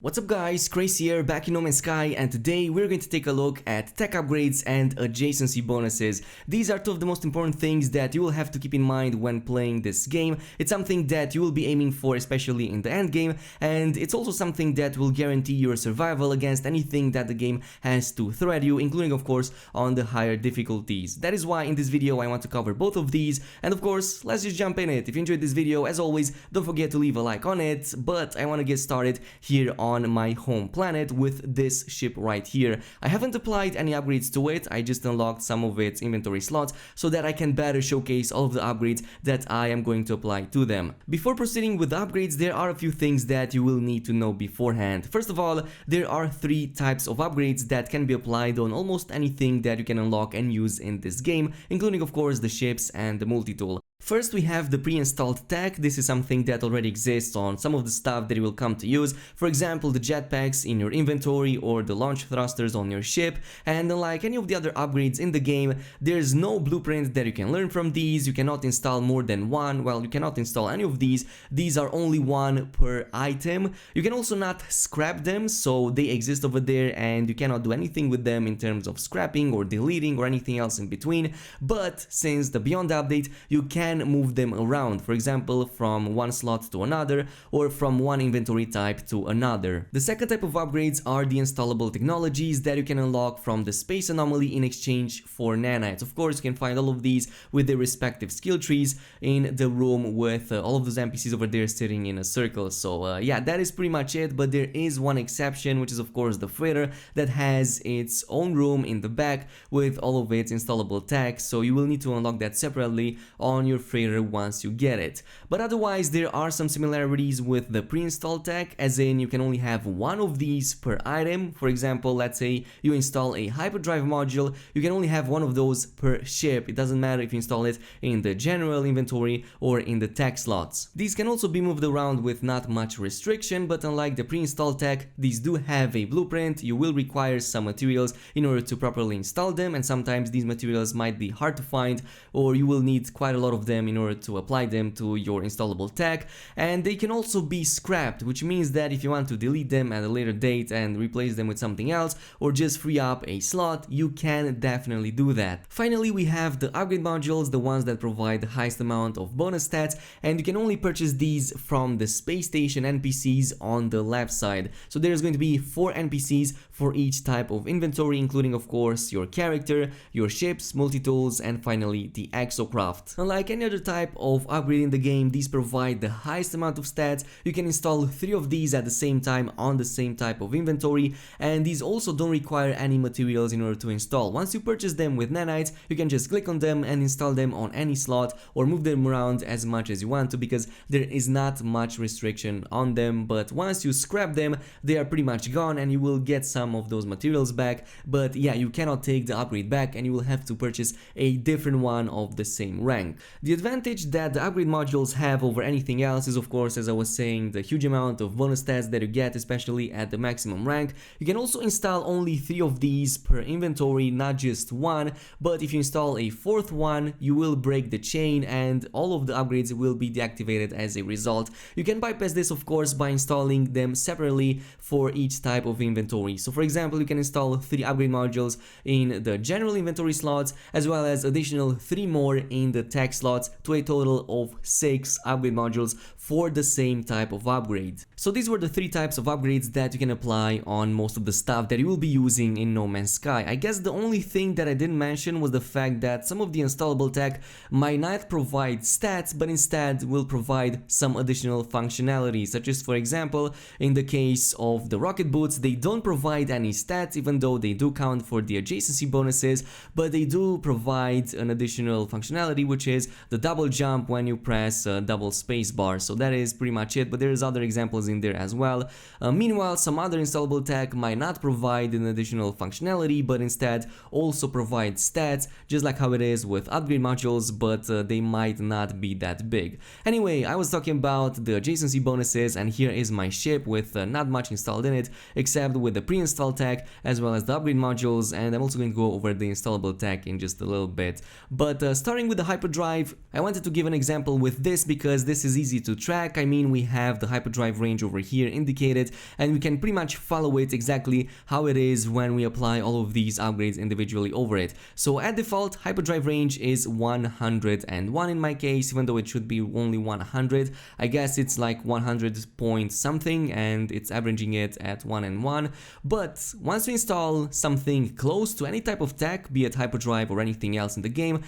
What's up guys, Crazy here, back in No Man's Sky, and today we're going to take a look at tech upgrades and adjacency bonuses. These are two of the most important things that you will have to keep in mind when playing this game. It's something that you will be aiming for, especially in the end game, and it's also something that will guarantee your survival against anything that the game has to throw at you, including of course on the higher difficulties. That is why in this video I want to cover both of these, and of course let's just jump in it. If you enjoyed this video, as always, don't forget to leave a like on it, but I want to get started here on my home planet with this ship right here. I haven't applied any upgrades to it, I just unlocked some of its inventory slots so that I can better showcase all of the upgrades that I am going to apply to them. Before proceeding with the upgrades, there are a few things that you will need to know beforehand. First of all, there are three types of upgrades that can be applied on almost anything that you can unlock and use in this game, including of course the ships and the multi-tool. First, we have the pre-installed tech. This is something that already exists on some of the stuff that you will come to use. For example, the jetpacks in your inventory or the launch thrusters on your ship. And unlike any of the other upgrades in the game, there's no blueprint that you can learn from these. You cannot install more than one. Well, you cannot install any of these. These are only one per item. You can also not scrap them, so they exist over there and you cannot do anything with them in terms of scrapping or deleting or anything else in between. But since the Beyond update, you can move them around, for example from one slot to another or from one inventory type to another. The second type of upgrades are the installable technologies that you can unlock from the space anomaly in exchange for nanites. Of course, you can find all of these with their respective skill trees in the room with all of those NPCs over there sitting in a circle. So yeah, that is pretty much it, but there is one exception, which is of course the freighter, that has its own room in the back with all of its installable tech, so you will need to unlock that separately on your freighter once you get it. But otherwise, there are some similarities with the pre-installed tech, as in you can only have one of these per item. For example, let's say you install a hyperdrive module, you can only have one of those per ship. It doesn't matter if you install it in the general inventory or in the tech slots. These can also be moved around with not much restriction, but unlike the pre-installed tech, these do have a blueprint. You will require some materials in order to properly install them, and sometimes these materials might be hard to find, or you will need quite a lot of them in order to apply them to your installable tech. And they can also be scrapped, which means that if you want to delete them at a later date and replace them with something else or just free up a slot, you can definitely do that. Finally, we have the upgrade modules, the ones that provide the highest amount of bonus stats, and you can only purchase these from the space station NPCs on the left side. So there's going to be 4 NPCs for each type of inventory, including of course your character, your ships, multi-tools, and finally the exocraft. Unlike any other type of upgrade in the game, these provide the highest amount of stats. You can install 3 of these at the same time on the same type of inventory, and these also don't require any materials in order to install. Once you purchase them with nanites, you can just click on them and install them on any slot or move them around as much as you want to, because there is not much restriction on them. But once you scrap them, they are pretty much gone and you will get some of those materials back. But yeah, you cannot take the upgrade back and you will have to purchase a different one of the same rank. The advantage that the upgrade modules have over anything else is of course, as I was saying, the huge amount of bonus stats that you get, especially at the maximum rank. You can also install only 3 of these per inventory, not just one, but if you install a 4th one, you will break the chain and all of the upgrades will be deactivated as a result. You can bypass this of course by installing them separately for each type of inventory. So for example, you can install 3 upgrade modules in the general inventory slots, as well as additional 3 more in the tech slots, to a total of 6 upgrade modules for the same type of upgrade. So these were the 3 types of upgrades that you can apply on most of the stuff that you will be using in No Man's Sky. I guess the only thing that I didn't mention was the fact that some of the installable tech might not provide stats, but instead will provide some additional functionality, such as for example in the case of the rocket boots, they don't provide any stats even though they do count for the adjacency bonuses, but they do provide an additional functionality, which is the double jump when you press double space bar. So that is pretty much it, but there's other examples in there as well. Meanwhile, some other installable tech might not provide an additional functionality, but instead also provide stats, just like how it is with upgrade modules, but they might not be that big. Anyway, I was talking about the adjacency bonuses, and here is my ship with not much installed in it, except with the pre-installed tech as well as the upgrade modules, and I'm also going to go over the installable tech in just a little bit. But starting with the hyperdrive, I wanted to give an example with this because this is easy to track. I mean, we have the hyperdrive range range over here indicated, and we can pretty much follow it exactly how it is when we apply all of these upgrades individually over it. So at default, hyperdrive range is 101 in my case, even though it should be only 100. I guess it's like 100 point something and it's averaging it at 101. But once we install something close to any type of tech, be it hyperdrive or anything else in the game,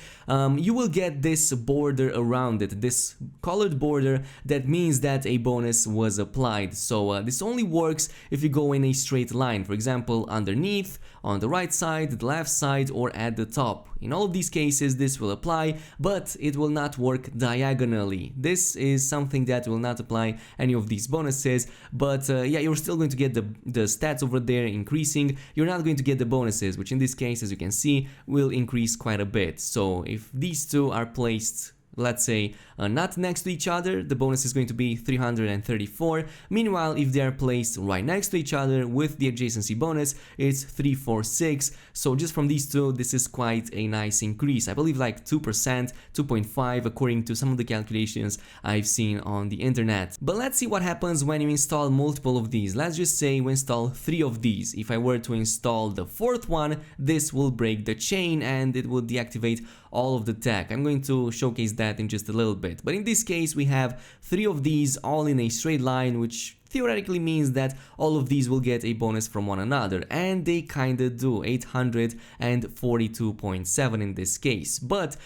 you will get this border around it, this colored border that means that a bonus was applied. So this only works if you go in a straight line, for example underneath, on the right side, the left side, or at the top. In all of these cases this will apply, but it will not work diagonally. This is something that will not apply any of these bonuses, but yeah, you're still going to get the stats over there increasing. You're not going to get the bonuses, which in this case, as you can see, will increase quite a bit. So if these two are placed, let's say not next to each other, the bonus is going to be 334. Meanwhile, if they are placed right next to each other with the adjacency bonus, it's 346. So just from these two, this is quite a nice increase. I believe like 2%, 2.5 according to some of the calculations I've seen on the internet. But let's see what happens when you install multiple of these. Let's just say we install 3 of these. If I were to install the 4th one, this will break the chain and it will deactivate all of the tech. I'm going to showcase that in just a little bit. But in this case, we have 3 of these all in a straight line, which theoretically means that all of these will get a bonus from one another, and they kinda do, 842.7 in this case. But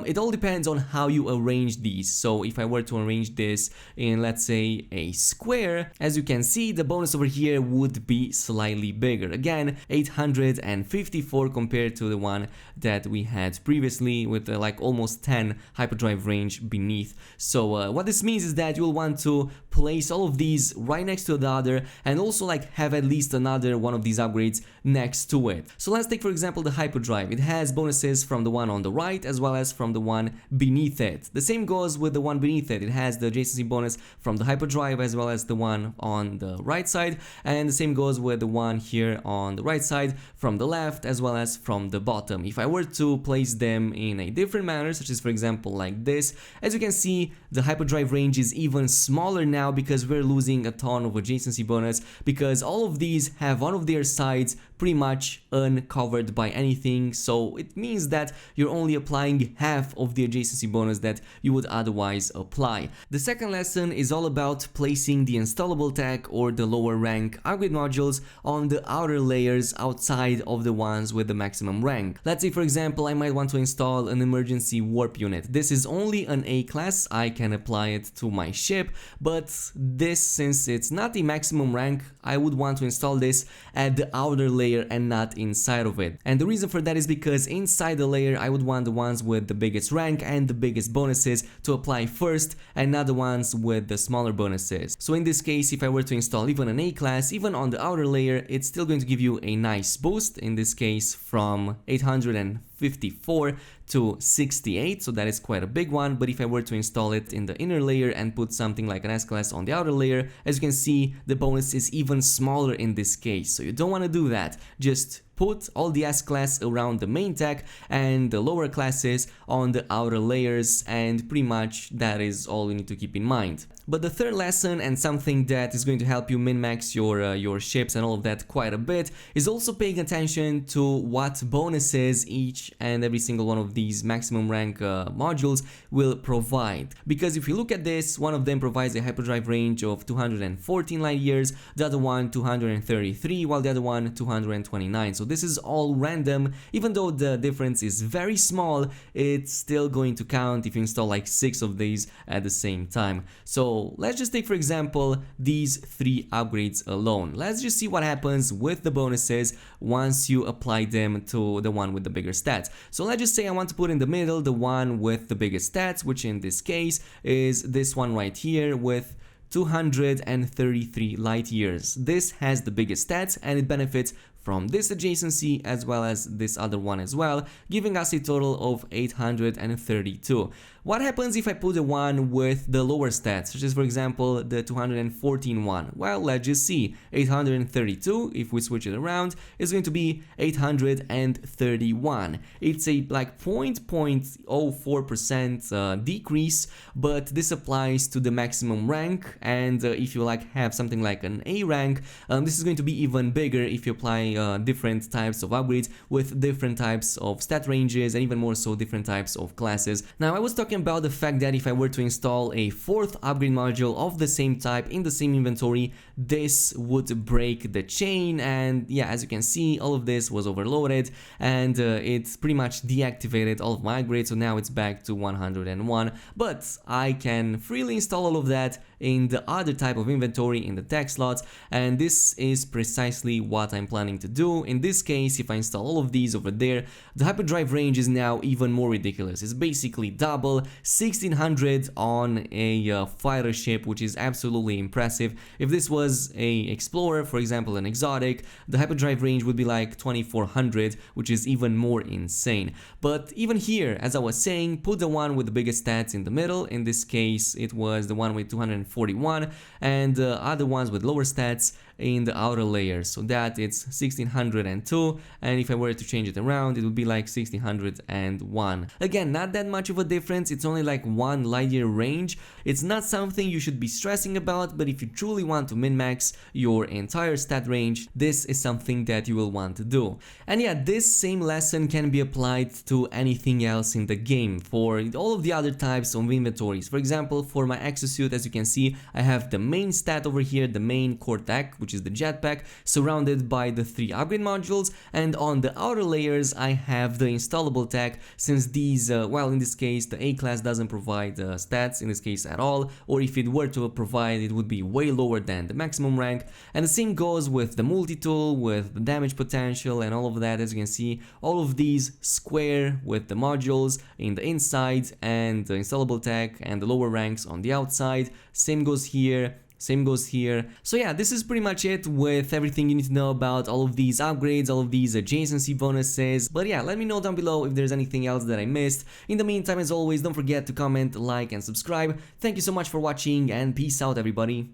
it all depends on how you arrange these. So if I were to arrange this in, let's say, a square, as you can see, the bonus over here would be slightly bigger. Again, 854 compared to the one that we had previously with like almost 10 hyperdrive range beneath. So what this means is that you'll want to place all of these right next to the other, and also like have at least another one of these upgrades next to it. So let's take for example the hyperdrive. It has bonuses from the one on the right as well as from the one beneath it. The same goes with the one beneath it. It has the adjacency bonus from the hyperdrive as well as the one on the right side, and the same goes with the one here on the right side from the left as well as from the bottom. If I were to place them in a different manner, such as for example like this, as you can see, the hyperdrive range is even smaller now because we're losing a ton of adjacency bonus, because all of these have one of their sides pretty much uncovered by anything. So it means that you're only applying half of the adjacency bonus that you would otherwise apply. The second lesson is all about placing the installable tech or the lower rank upgrade modules on the outer layers outside of the ones with the maximum rank. Let's say for example I might want to install an emergency warp unit. This is only an A class, I can apply it to my ship, but this, since it's not the maximum rank, I would want to install this at the outer layer and not inside of it. And the reason for that is because inside the layer I would want the ones with the biggest rank and the biggest bonuses to apply first, and not the ones with the smaller bonuses. So in this case, if I were to install even an A class, even on the outer layer, it's still going to give you a nice boost, in this case from 854 to 68, so that is quite a big one. But if I were to install it in the inner layer and put something like an S class on the outer layer, as you can see, the bonus is even smaller in this case. So you don't want to do that. Just put all the S class around the main tech and the lower classes on the outer layers, and pretty much that is all you need to keep in mind. But the third lesson, and something that is going to help you min-max your ships and all of that quite a bit, is also paying attention to what bonuses each and every single one of these maximum rank modules will provide. Because if you look at this, one of them provides a hyperdrive range of 214 light years, the other one 233, while the other one 229. So this is all random. Even though the difference is very small, it's still going to count if you install like 6 of these at the same time. So let's just take for example these 3 upgrades alone. Let's just see what happens with the bonuses once you apply them to the one with the bigger stats. So let's just say I want to put in the middle the one with the biggest stats, which in this case is this one right here with 233 light years. This has the biggest stats and it benefits from this adjacency as well as this other one as well, giving us a total of 832. What happens if I put the one with the lower stats, such as for example the 214 one? Well, let's just see. 832, if we switch it around, is going to be 831. It's a like 0.04% decrease, but this applies to the maximum rank, and if you like have something like an A rank, this is going to be even bigger if you apply different types of upgrades with different types of stat ranges and even more so different types of classes. Now I was talking about the fact that if I were to install a fourth upgrade module of the same type in the same inventory, this would break the chain, and yeah, as you can see, all of this was overloaded and it's pretty much deactivated all of my upgrades, so now it's back to 101, but I can freely install all of that in the other type of inventory in the tech slots, and this is precisely what I'm planning to do. In this case, if I install all of these over there, the hyperdrive range is now even more ridiculous. It's basically double, 1600 on a fighter ship, which is absolutely impressive. If this was a explorer, for example an exotic, the hyperdrive range would be like 2400, which is even more insane. But even here, as I was saying, put the one with the biggest stats in the middle. In this case it was the one with 241, and other ones with lower stats in the outer layers, so that it's 1602, and if I were to change it around it would be like 1601. Again, not that much of a difference, it's only like one light year range. It's not something you should be stressing about, but if you truly want to min-max your entire stat range, this is something that you will want to do. And yeah, this same lesson can be applied to anything else in the game, for all of the other types of inventories. For example, for my exosuit, as you can see, I have the main stat over here, the main core tech, which is the jetpack, surrounded by the 3 upgrade modules, and on the outer layers I have the installable tech, since these, well, in this case the A class doesn't provide stats in this case at all, or if it were to provide it would be way lower than the maximum rank. And the same goes with the multi-tool, with the damage potential and all of that. As you can see, all of these square with the modules in the inside and the installable tech and the lower ranks on the outside. Same goes here. Same goes here. So yeah, this is pretty much it with everything you need to know about all of these upgrades, all of these adjacency bonuses. But yeah, let me know down below if there's anything else that I missed. In the meantime, as always, don't forget to comment, like and subscribe. Thank you so much for watching, and peace out everybody.